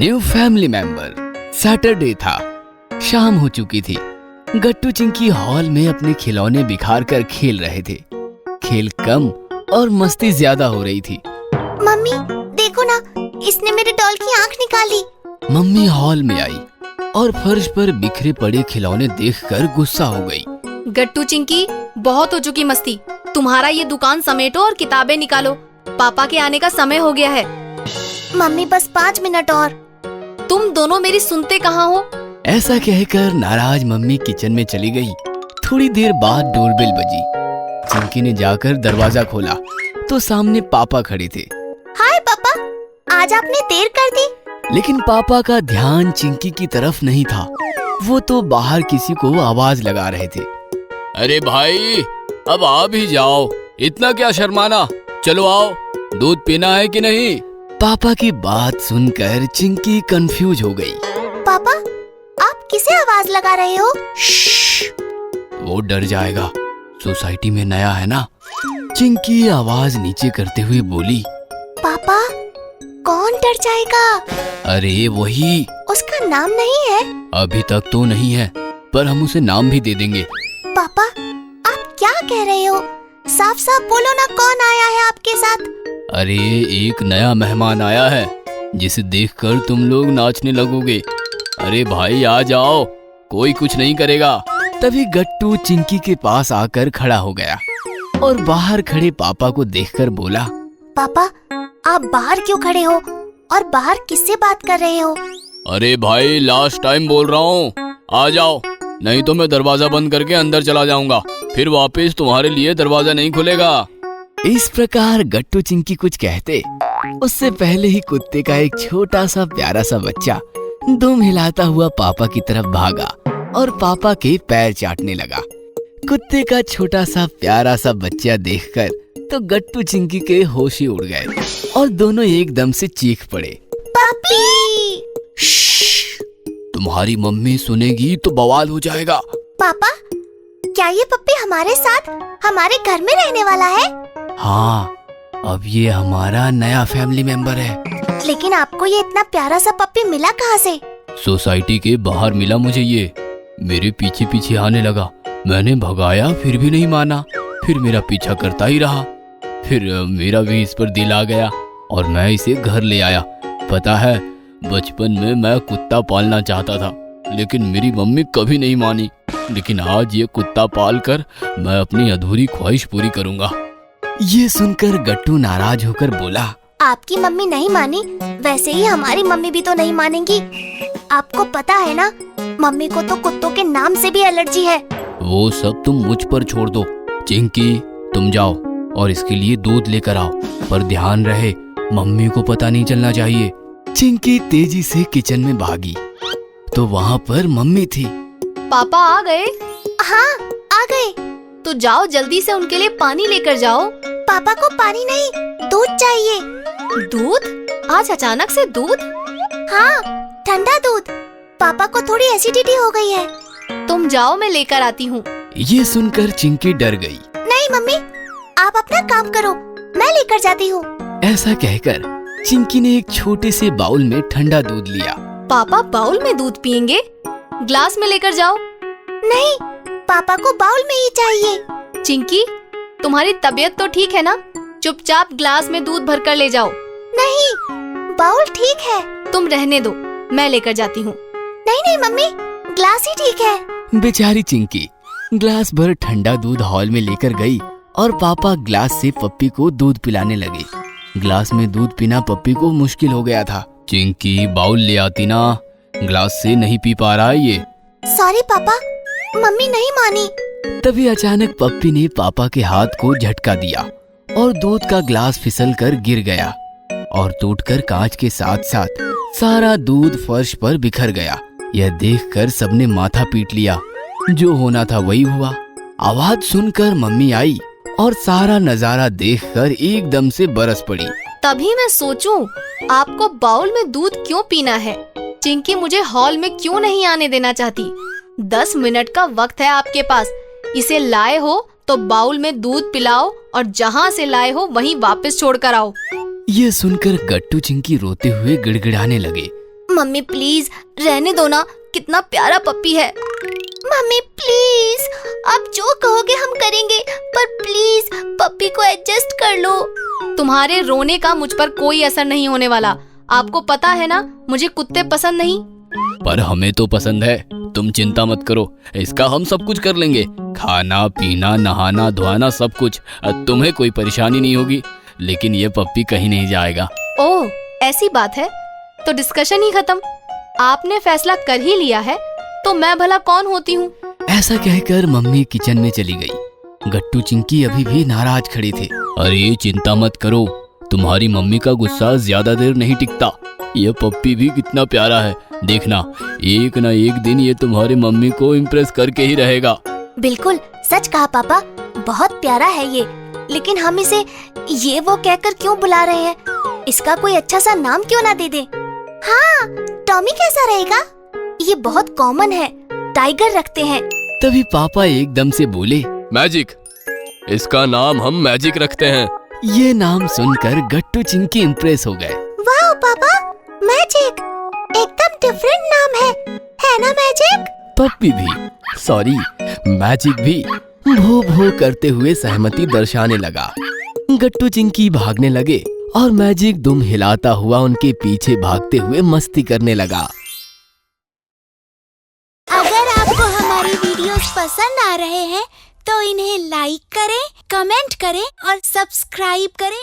New family member. Saturday था, शाम हो चुकी थी। गट्टू चिंकी हॉल में अपने खिलौने बिखार कर खेल रहे थे। खेल कम और मस्ती ज्यादा हो रही थी। मम्मी देखो ना, इसने मेरे डॉल की आंख निकाली। मम्मी हॉल में आई और फर्श पर बिखरे पड़े खिलौने देखकर गुस्सा हो गई। गट्टू चिंकी, बहुत हो चुकी मस्ती। तुम्हारा ये दुकान समेटो और किताबें निकालो, पापा के आने का समय हो गया है। मम्मी बस 5 मिनट और। तुम दोनों मेरी सुनते कहाँ हो? ऐसा कहकर नाराज मम्मी किचन में चली गई। थोड़ी देर बाद डोरबेल बजी। चिंकी ने जाकर दरवाजा खोला तो सामने पापा खड़े थे। हाय पापा, आज आपने देर कर दी। लेकिन पापा का ध्यान चिंकी की तरफ नहीं था। वो तो बाहर किसी को आवाज लगा रहे थे। अरे भाई, अब आ भी जाओ, इतना क्या शर्माना। चलो आओ, दूध पीना है कि नहीं? पापा की बात सुनकर चिंकी कंफ्यूज हो गई। पापा, आप किसे आवाज लगा रहे हो? वो डर जाएगा, सोसाइटी में नया है ना। चिंकी आवाज नीचे करते हुए बोली। पापा, कौन डर जाएगा? अरे वही। उसका नाम नहीं है? अभी तक तो नहीं है, पर हम उसे नाम भी दे देंगे। पापा, आप क्या कह रहे हो? साफ साफ बोलो ना, कौन आया है आपके साथ? अरे एक नया मेहमान आया है, जिसे देखकर तुम लोग नाचने लगोगे। अरे भाई आ जाओ, कोई कुछ नहीं करेगा। तभी गट्टू चिंकी के पास आकर खड़ा हो गया और बाहर खड़े पापा को देखकर बोला। पापा, आप बाहर क्यों खड़े हो और बाहर किससे बात कर रहे हो? अरे भाई, लास्ट टाइम बोल रहा हूँ, आ जाओ, नहीं तो मैं दरवाजा बंद करके अंदर चला जाऊंगा। फिर वापस तुम्हारे लिए दरवाजा नहीं खुलेगा। इस प्रकार गट्टू चिंकी कुछ कहते, उससे पहले ही कुत्ते का एक छोटा सा प्यारा सा बच्चा दुम हिलाता हुआ पापा की तरफ भागा और पापा के पैर चाटने लगा। कुत्ते का छोटा सा प्यारा सा बच्चा देखकर तो गट्टू चिंकी के होश ही उड़ गए और दोनों एकदम से चीख पड़े। पप्पी! तुम्हारी मम्मी सुनेगी तो बवाल हो जाएगा। पापा, क्या ये पप्पी हमारे साथ हमारे घर में रहने वाला है? हाँ, अब ये हमारा नया फैमिली मेंबर है। लेकिन आपको ये इतना प्यारा सा पप्पी मिला कहाँ से? सोसाइटी के बाहर मिला मुझे ये। मेरे पीछे पीछे आने लगा, मैंने भगाया फिर भी नहीं माना। फिर मेरा पीछा करता ही रहा। फिर मेरा भी इस पर दिल आ गया और मैं इसे घर ले आया। पता है, बचपन में मैं कुत्ता पालना चाहता था, लेकिन मेरी मम्मी कभी नहीं मानी। लेकिन आज ये कुत्ता पालकर मैं अपनी अधूरी ख्वाहिश पूरी करूंगा। ये सुनकर गट्टू नाराज होकर बोला। आपकी मम्मी नहीं मानी, वैसे ही हमारी मम्मी भी तो नहीं मानेंगी। आपको पता है ना, मम्मी को तो कुत्तों के नाम से भी एलर्जी है। वो सब तुम मुझ पर छोड़ दो। चिंकी, तुम जाओ और इसके लिए दूध लेकर आओ, पर ध्यान रहे मम्मी को पता नहीं चलना चाहिए। चिंकी तेजी से किचन में भागी तो वहाँ पर मम्मी थी। पापा आ गए? हाँ, आ गए। तो जाओ जल्दी से उनके लिए पानी लेकर जाओ। पापा को पानी नहीं, दूध चाहिए। दूध? आज अचानक से दूध? हाँ, ठंडा दूध। पापा को थोड़ी एसिडिटी हो गई है। तुम जाओ, मैं लेकर आती हूँ। ये सुनकर चिंकी डर गई। नहीं मम्मी, आप अपना काम करो, मैं लेकर जाती हूँ। ऐसा कहकर चिंकी ने एक छोटे से बाउल में ठंडा दूध लिया। पापा बाउल में दूध पियेंगे? ग्लास में लेकर जाओ। नहीं, पापा को बाउल में ही चाहिए। चिंकी, तुम्हारी तबीयत तो ठीक है ना? चुपचाप ग्लास में दूध भरकर ले जाओ। नहीं, बाउल ठीक है। तुम रहने दो, मैं लेकर जाती हूँ। नहीं नहीं मम्मी, ग्लास ही ठीक है। बेचारी चिंकी ग्लास भर ठंडा दूध हॉल में लेकर गई और पापा ग्लास से पप्पी को दूध पिलाने लगे। ग्लास में दूध पीना पप्पी को मुश्किल हो गया था। चिंकी, बाउल ले आती ना, ग्लास से नहीं पी पा रहा है ये। सॉरी पापा, मम्मी नहीं मानी। तभी अचानक पप्पी ने पापा के हाथ को झटका दिया और दूध का ग्लास फिसल कर गिर गया और टूटकर कांच के साथ साथ सारा दूध फर्श पर बिखर गया। यह देखकर सबने माथा पीट लिया। जो होना था वही हुआ। आवाज सुनकर मम्मी आई और सारा नजारा देखकर एकदम से बरस पड़ी। तभी मैं सोचूं, आपको बाउल में दूध क्यों पीना है? चिंकी मुझे हॉल में क्यों नहीं आने देना चाहती? 10 मिनट का वक्त है आपके पास। इसे लाए हो तो बाउल में दूध पिलाओ और जहाँ से लाए हो वहीं वापस छोड़ कर आओ। ये सुनकर गट्टू चिंकी रोते हुए गिड़गिड़ाने लगे। मम्मी प्लीज रहने दो ना, कितना प्यारा पप्पी है। मम्मी प्लीज, आप जो कहोगे हम करेंगे, पर प्लीज पप्पी को एडजस्ट कर लो। तुम्हारे रोने का मुझ पर कोई असर नहीं होने वाला। आपको पता है ना मुझे कुत्ते पसंद नहीं। पर हमें तो पसंद है, तुम चिंता मत करो, इसका हम सब कुछ कर लेंगे। खाना पीना नहाना धोना सब कुछ, तुम्हें कोई परेशानी नहीं होगी। लेकिन ये पप्पी कहीं नहीं जाएगा। ओह ऐसी बात है तो डिस्कशन ही खत्म। आपने फैसला कर ही लिया है तो मैं भला कौन होती हूँ। ऐसा कहकर मम्मी किचन में चली गई। गट्टू चिंकी अभी भी नाराज खड़े थे। अरे चिंता मत करो, तुम्हारी मम्मी का गुस्सा ज्यादा देर नहीं टिकता। ये पप्पी भी कितना प्यारा है, देखना एक ना एक दिन ये तुम्हारी मम्मी को इम्प्रेस करके ही रहेगा। बिल्कुल सच कहा पापा, बहुत प्यारा है ये। लेकिन हम इसे ये वो कहकर क्यों बुला रहे हैं? इसका कोई अच्छा सा नाम क्यों ना दे दे? हाँ, टॉमी कैसा रहेगा? ये बहुत कॉमन है, टाइगर रखते हैं। तभी पापा एकदम से बोले, मैजिक, इसका नाम हम मैजिक रखते हैं। ये नाम सुनकर गट्टू चिंकी इम्प्रेस हो गए। वाह पापा, मैजिक एकदम डिफरेंट नाम है ना मैजिक? पप्पी भी, सॉरी मैजिक भी भो भो करते हुए सहमति दर्शाने लगा। गट्टू चिंकी भागने लगे और मैजिक दुम हिलाता हुआ उनके पीछे भागते हुए मस्ती करने लगा। अगर आपको हमारी वीडियोस पसंद आ रहे हैं तो इन्हें लाइक करें, कमेंट करें और सब्सक्राइब करें।